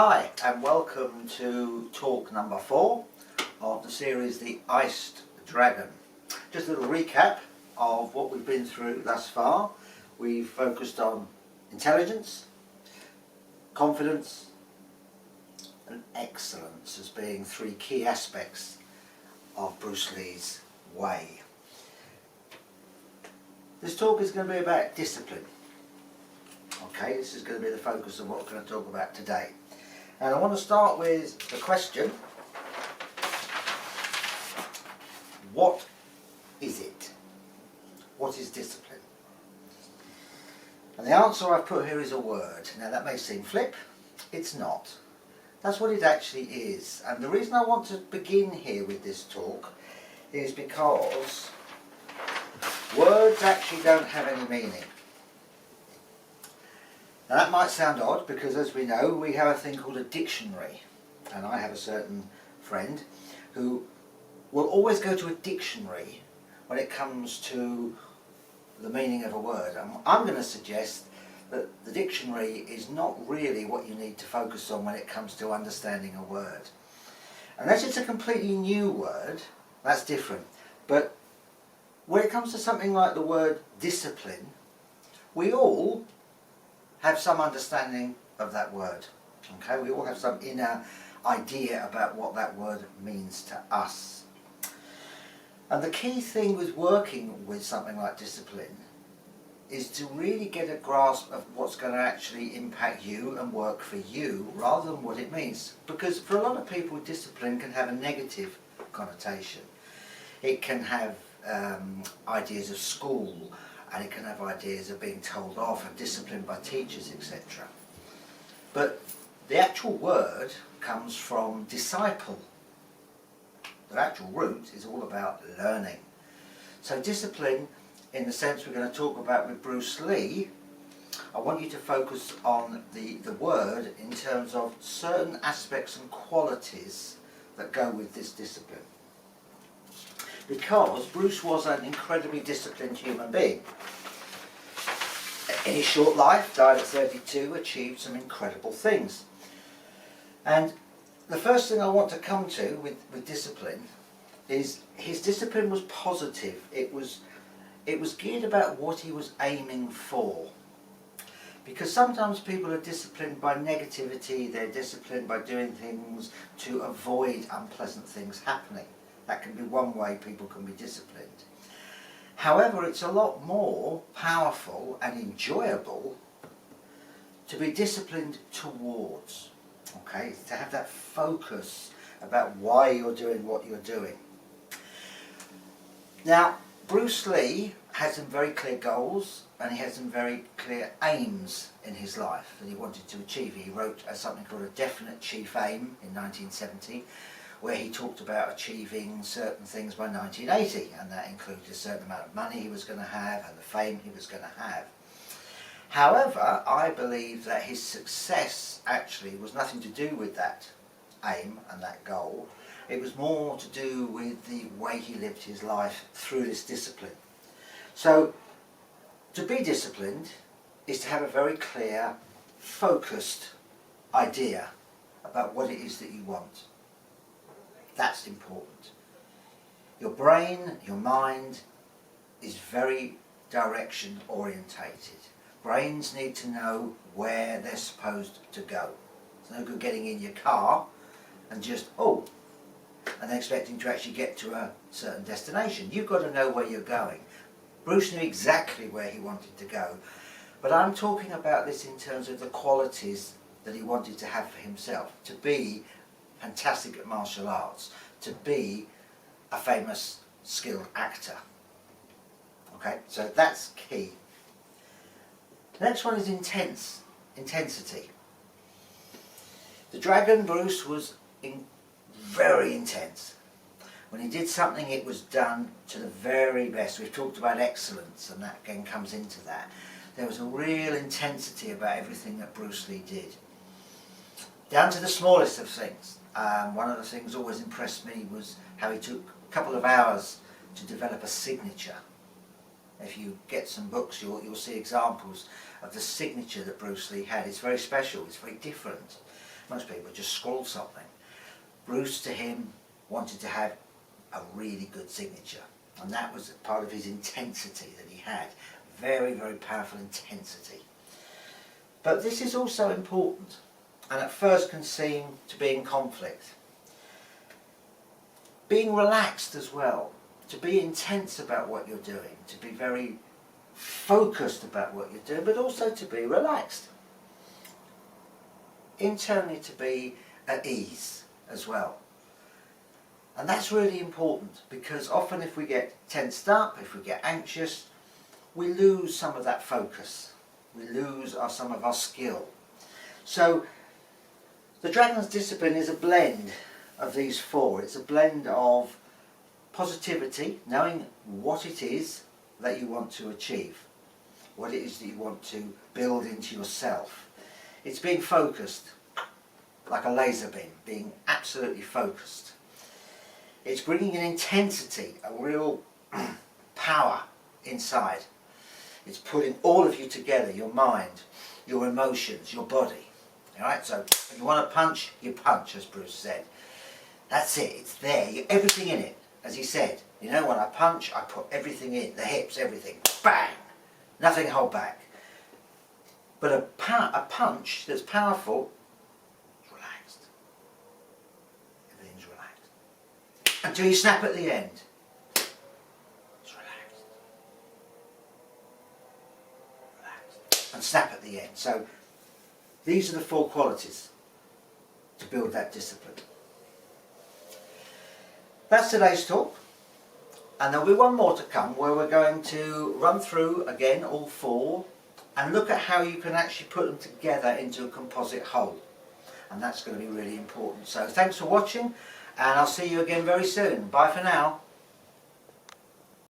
Hi and welcome to talk number 4 of the series The Iced Dragon. Just a little recap of what we've been through thus far. We've focused on intelligence, confidence and excellence as being 3 key aspects of Bruce Lee's way. This talk is going to be about discipline. Okay, this is going to be the focus of what we're going to talk about today. And I want to start with the question, what is it? What is discipline? And the answer I've put here is a word. Now that may seem flip, it's not. That's what it actually is. And the reason I want to begin here with this talk is because words actually don't have any meaning. Now that might sound odd because, as we know, we have a thing called a dictionary, and I have a certain friend who will always go to a dictionary when it comes to the meaning of a word. I'm going to suggest that the dictionary is not really what you need to focus on when it comes to understanding a word. Unless it's a completely new word, that's different. But when it comes to something like the word discipline, we all have some understanding of that word. Okay, we all have some inner idea about what that word means to us. And the key thing with working with something like discipline is to really get a grasp of what's going to actually impact you and work for you rather than what it means. Because for a lot of people, discipline can have a negative connotation. It can have ideas of school, and it can have ideas of being told off and disciplined by teachers, etc. But the actual word comes from disciple. The actual root is all about learning. So discipline, in the sense we're going to talk about with Bruce Lee, I want you to focus on the word in terms of certain aspects and qualities that go with this discipline. Because Bruce was an incredibly disciplined human being. In his short life, died at 32, achieved some incredible things. And the first thing I want to come to with discipline is his discipline was positive. It was geared about what he was aiming for. Because sometimes people are disciplined by negativity, they're disciplined by doing things to avoid unpleasant things happening. That can be one way people can be disciplined. However, it's a lot more powerful and enjoyable to be disciplined towards. Okay, to have that focus about why you're doing what you're doing. Now, Bruce Lee had some very clear goals and he had some very clear aims in his life that he wanted to achieve. He wrote something called A Definite Chief Aim in 1970, where he talked about achieving certain things by 1980, and that included a certain amount of money he was going to have and the fame he was going to have. However, I believe that his success actually was nothing to do with that aim and that goal. It was more to do with the way he lived his life through this discipline. So, to be disciplined is to have a very clear, focused idea about what it is that you want. That's important. Your brain, your mind is very direction orientated. Brains need to know where they're supposed to go. It's no good getting in your car and just, and then expecting to actually get to a certain destination. You've got to know where you're going. Bruce knew exactly where he wanted to go. But I'm talking about this in terms of the qualities that he wanted to have for himself. To be fantastic at martial arts, to be a famous, skilled actor. Okay, so that's key. The next one is intensity. The Dragon, Bruce, was very intense. When he did something, it was done to the very best. We've talked about excellence, and that again comes into that. There was a real intensity about everything that Bruce Lee did. Down to the smallest of things. One of the things that always impressed me was how he took a couple of hours to develop a signature. If you get some books, you'll see examples of the signature that Bruce Lee had. It's very special, it's very different. Most people just scrawl something. Bruce, to him, wanted to have a really good signature, and that was part of his intensity that he had. Very, very powerful intensity. But this is also important, and at first can seem to be in conflict. Being relaxed as well, to be intense about what you're doing, to be very focused about what you're doing, but also to be relaxed. Internally to be at ease as well. And that's really important, because often if we get tensed up, if we get anxious, we lose some of that focus. We lose some of our skill. So the Dragon's Discipline is a blend of these four. It's a blend of positivity, knowing what it is that you want to achieve, what it is that you want to build into yourself. It's being focused, like a laser beam, being absolutely focused. It's bringing an intensity, a real power inside. It's putting all of you together, your mind, your emotions, your body. Alright, so if you want to punch, you punch, as Bruce said. That's it, it's there, everything in it. As he said, you know, when I punch, I put everything in, the hips, everything, bang! Nothing to hold back. But a punch that's powerful is relaxed. Everything's relaxed. Until you snap at the end. It's relaxed. Relaxed. And snap at the end. So these are the four qualities to build that discipline. That's today's talk, and there'll be one more to come where we're going to run through again all four and look at how you can actually put them together into a composite whole, and that's going to be really important. So thanks for watching, and I'll see you again very soon. Bye for now.